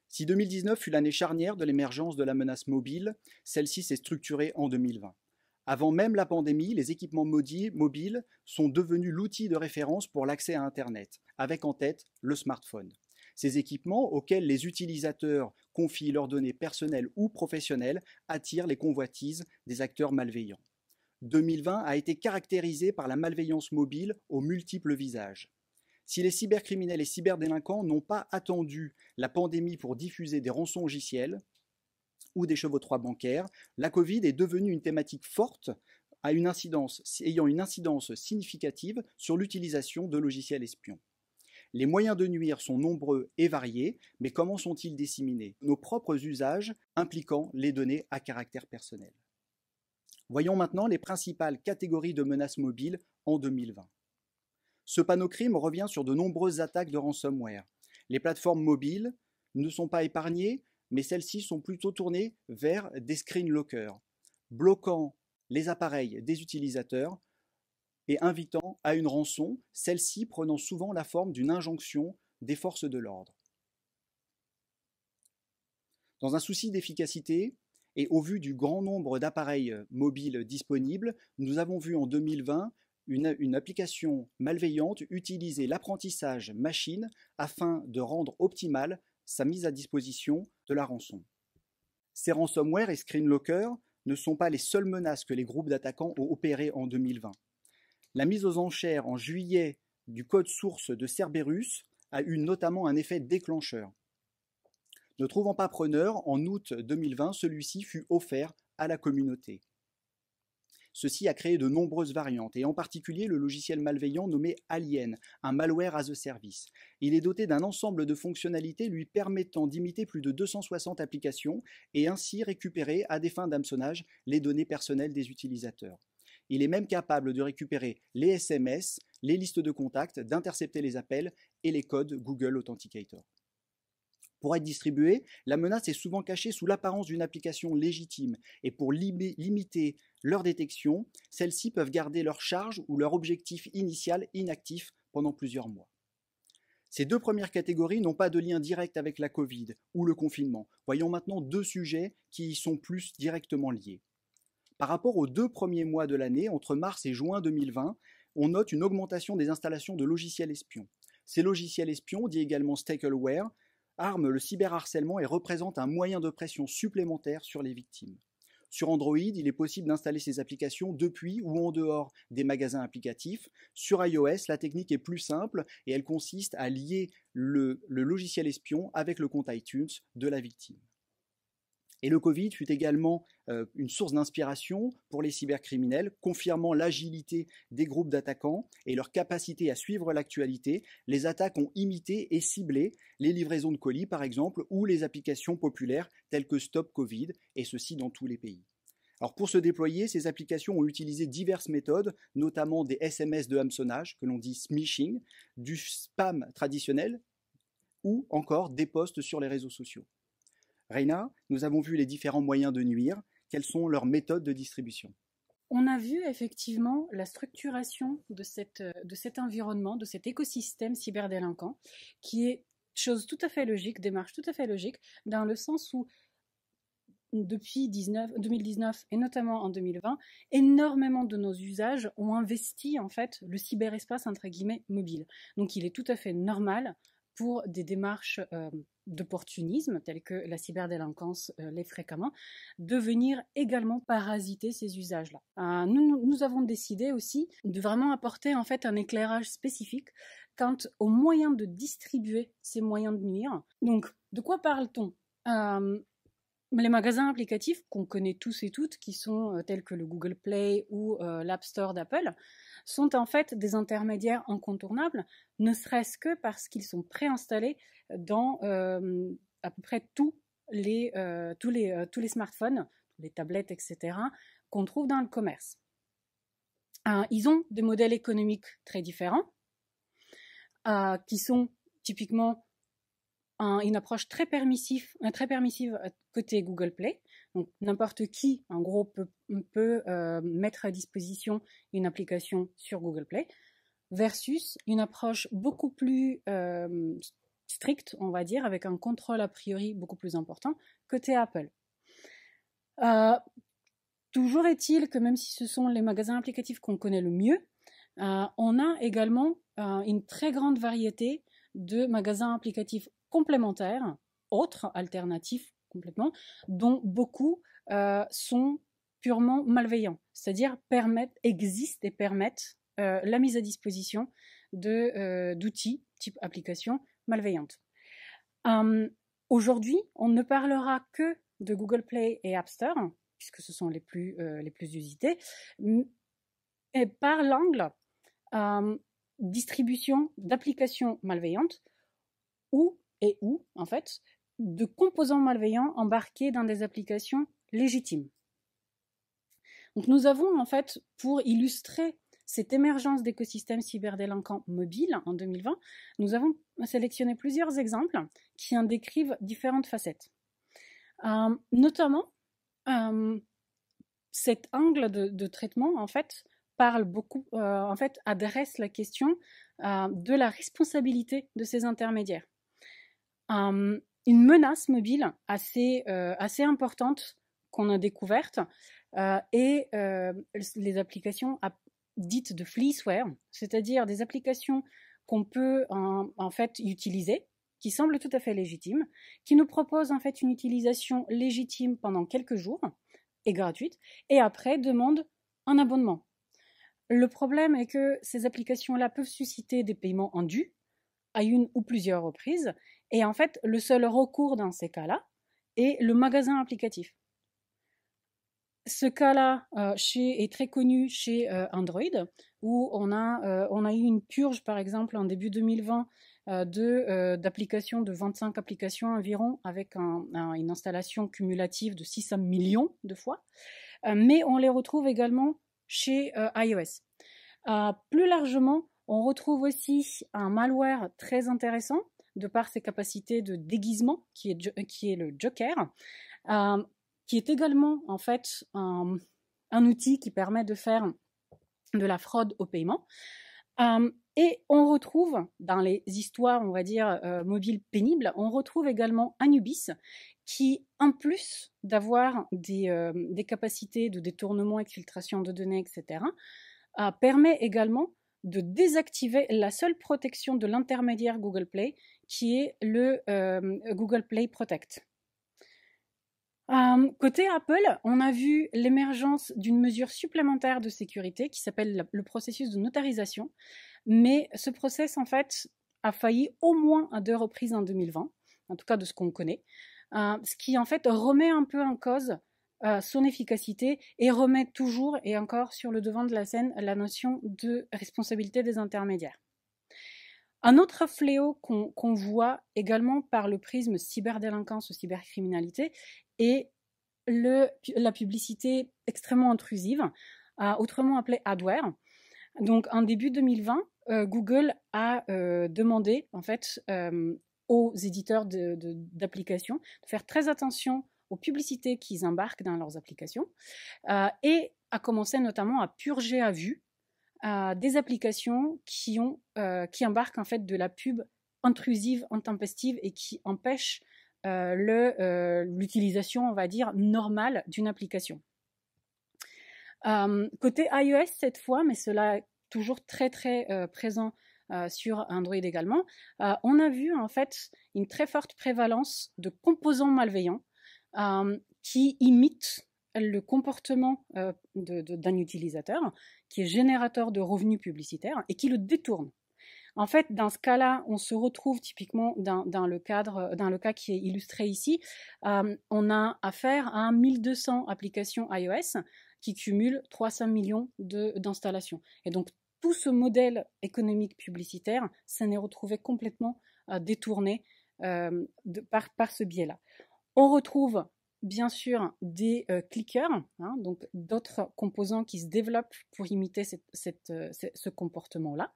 Si 2019 fut l'année charnière de l'émergence de la menace mobile, celle-ci s'est structurée en 2020. Avant même la pandémie, les équipements mobiles sont devenus l'outil de référence pour l'accès à Internet, avec en tête le smartphone. Ces équipements, auxquels les utilisateurs confient leurs données personnelles ou professionnelles, attirent les convoitises des acteurs malveillants. 2020 a été caractérisé par la malveillance mobile aux multiples visages. Si les cybercriminels et cyberdélinquants n'ont pas attendu la pandémie pour diffuser des rançongiciels ou des chevautroi bancaires, la Covid est devenue une thématique forte ayant une incidence significative sur l'utilisation de logiciels espions. Les moyens de nuire sont nombreux et variés, mais comment sont-ils disséminés? Nos propres usages impliquant les données à caractère personnel. Voyons maintenant les principales catégories de menaces mobiles en 2020. Ce panneau crime revient sur de nombreuses attaques de ransomware. Les plateformes mobiles ne sont pas épargnées, mais celles-ci sont plutôt tournées vers des screen lockers, bloquant les appareils des utilisateurs et invitant à une rançon, celle-ci prenant souvent la forme d'une injonction des forces de l'ordre. Dans un souci d'efficacité, et au vu du grand nombre d'appareils mobiles disponibles, nous avons vu en 2020 une application malveillante utiliser l'apprentissage machine afin de rendre optimale sa mise à disposition de la rançon. Ces ransomware et screen lockers ne sont pas les seules menaces que les groupes d'attaquants ont opérées en 2020. La mise aux enchères en juillet du code source de Cerberus a eu notamment un effet déclencheur. Ne trouvant pas preneur, en août 2020, celui-ci fut offert à la communauté. Ceci a créé de nombreuses variantes, et en particulier le logiciel malveillant nommé Alien, un malware as a service. Il est doté d'un ensemble de fonctionnalités lui permettant d'imiter plus de 260 applications et ainsi récupérer, à des fins d'hameçonnage, les données personnelles des utilisateurs. Il est même capable de récupérer les SMS, les listes de contacts, d'intercepter les appels et les codes Google Authenticator. Pour être distribuée, la menace est souvent cachée sous l'apparence d'une application légitime et pour limiter leur détection, celles-ci peuvent garder leur charge ou leur objectif initial inactif pendant plusieurs mois. Ces deux premières catégories n'ont pas de lien direct avec la Covid ou le confinement. Voyons maintenant deux sujets qui y sont plus directement liés. Par rapport aux 2 premiers mois de l'année, entre mars et juin 2020, on note une augmentation des installations de logiciels espions. Ces logiciels espions, dits également stalkerware, arment le cyberharcèlement et représentent un moyen de pression supplémentaire sur les victimes. Sur Android, il est possible d'installer ces applications depuis ou en dehors des magasins applicatifs. Sur iOS, la technique est plus simple et elle consiste à lier le logiciel espion avec le compte iTunes de la victime. Et le Covid fut également une source d'inspiration pour les cybercriminels, confirmant l'agilité des groupes d'attaquants et leur capacité à suivre l'actualité. Les attaques ont imité et ciblé les livraisons de colis, par exemple, ou les applications populaires telles que Stop Covid, et ceci dans tous les pays. Alors pour se déployer, ces applications ont utilisé diverses méthodes, notamment des SMS de hameçonnage, que l'on dit smishing, du spam traditionnel, ou encore des posts sur les réseaux sociaux. Reina, nous avons vu les différents moyens de nuire. Quelles sont leurs méthodes de distribution? On a vu effectivement la structuration de cet environnement, de cet écosystème cyberdélinquant, qui est chose tout à fait logique, démarche tout à fait logique, dans le sens où depuis 2019 et notamment en 2020, énormément de nos usages ont investi en fait le cyberespace entre guillemets mobile. Donc il est tout à fait normal pour des démarches d'opportunisme, telles que la cyberdélinquance l'est fréquemment, de venir également parasiter ces usages-là. Nous avons décidé aussi de vraiment apporter en fait un éclairage spécifique quant aux moyens de distribuer ces moyens de nuire. Donc, de quoi parle-t-on? Les magasins applicatifs qu'on connaît tous et toutes, qui sont tels que le Google Play ou l'App Store d'Apple, sont en fait des intermédiaires incontournables, ne serait-ce que parce qu'ils sont préinstallés dans à peu près tous les smartphones, les tablettes, etc., qu'on trouve dans le commerce. Ils ont des modèles économiques très différents, qui sont typiquement une approche très permissive côté Google Play, Donc n'importe qui, en gros, peut mettre à disposition une application sur Google Play, versus une approche beaucoup plus stricte, on va dire, avec un contrôle a priori beaucoup plus important côté Apple. Toujours est-il que même si ce sont les magasins applicatifs qu'on connaît le mieux, on a également une très grande variété de magasins applicatifs complémentaires, autres, alternatifs complètement, dont beaucoup sont purement malveillants, c'est-à-dire existent et permettent la mise à disposition d'outils type application malveillantes. Aujourd'hui, on ne parlera que de Google Play et App Store, puisque ce sont les plus usités, et par l'angle distribution d'applications malveillantes ou en fait de composants malveillants embarqués dans des applications légitimes. Donc nous avons en fait, pour illustrer cette émergence d'écosystèmes cyberdélinquants mobiles en 2020, nous avons sélectionné plusieurs exemples qui en décrivent différentes facettes. Notamment, cet angle de traitement en fait parle beaucoup, adresse la question de la responsabilité de ces intermédiaires. Une menace mobile assez importante qu'on a découverte est les applications dites de fleeceware, c'est-à-dire des applications qu'on peut en fait utiliser, qui semblent tout à fait légitimes, qui nous proposent en fait une utilisation légitime pendant quelques jours et gratuite, et après demandent un abonnement. Le problème est que ces applications-là peuvent susciter des paiements indus à une ou plusieurs reprises, et en fait, le seul recours dans ces cas-là est le magasin applicatif. Ce cas-là est très connu chez Android, où on a eu une purge, par exemple, en début 2020, d'applications, de 25 applications environ, avec une installation cumulative de 600 millions de fois. Mais on les retrouve également chez iOS. Plus largement, on retrouve aussi un malware très intéressant, de par ses capacités de déguisement, qui est le Joker, qui est également en fait un outil qui permet de faire de la fraude au paiement. Et on retrouve dans les histoires, on va dire, mobiles pénibles, on retrouve également Anubis, qui, en plus d'avoir des capacités de détournement, exfiltration de données, etc., permet également de désactiver la seule protection de l'intermédiaire Google Play, qui est le Google Play Protect. Côté Apple, on a vu l'émergence d'une mesure supplémentaire de sécurité qui s'appelle le processus de notarisation, mais ce process en fait a failli au moins à 2 reprises en 2020, en tout cas de ce qu'on connaît, ce qui en fait remet un peu en cause son efficacité et remet toujours et encore sur le devant de la scène la notion de responsabilité des intermédiaires. Un autre fléau qu'on voit également par le prisme cyberdélinquance ou cybercriminalité est la publicité extrêmement intrusive, autrement appelée adware. Donc en début 2020, Google a demandé en fait aux éditeurs d'applications de faire très attention aux publicités qu'ils embarquent dans leurs applications et a commencé notamment à purger à vue des applications qui embarquent en fait de la pub intrusive, intempestive et qui empêchent l'utilisation, on va dire, normale d'une application. Côté iOS cette fois, mais cela est toujours très très présent sur Android également, on a vu en fait une très forte prévalence de composants malveillants qui imitent le comportement d'un utilisateur qui est générateur de revenus publicitaires et qui le détourne. En fait, dans ce cas-là, on se retrouve typiquement dans le cas qui est illustré ici, on a affaire à 1200 applications iOS qui cumulent 300 millions d'installations. Et donc, tout ce modèle économique publicitaire s'en est retrouvé complètement détourné par ce biais-là. On retrouve bien sûr des clickers, donc d'autres composants qui se développent pour imiter ce comportement-là.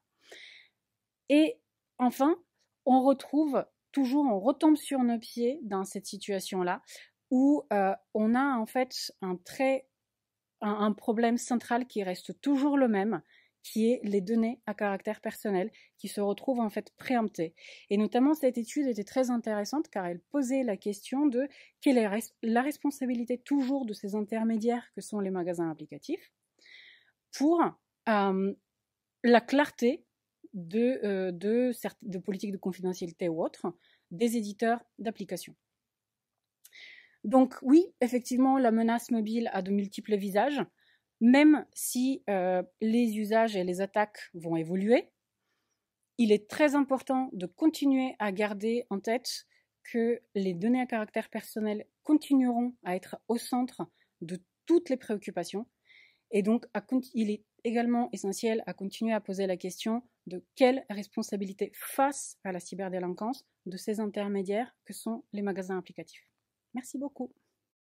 Et enfin, on retombe sur nos pieds dans cette situation-là où on a en fait un problème central qui reste toujours le même, qui est les données à caractère personnel, qui se retrouvent en fait préemptées. Et notamment, cette étude était très intéressante car elle posait la question de quelle est la responsabilité toujours de ces intermédiaires que sont les magasins applicatifs pour la clarté de politiques de confidentialité ou autres des éditeurs d'applications. Donc oui, effectivement, la menace mobile a de multiples visages, même si les usages et les attaques vont évoluer. Il est très important de continuer à garder en tête que les données à caractère personnel continueront à être au centre de toutes les préoccupations. Et donc, il est également essentiel à continuer à poser la question de quelle responsabilité face à la cyberdélinquance de ces intermédiaires que sont les magasins applicatifs. Merci beaucoup.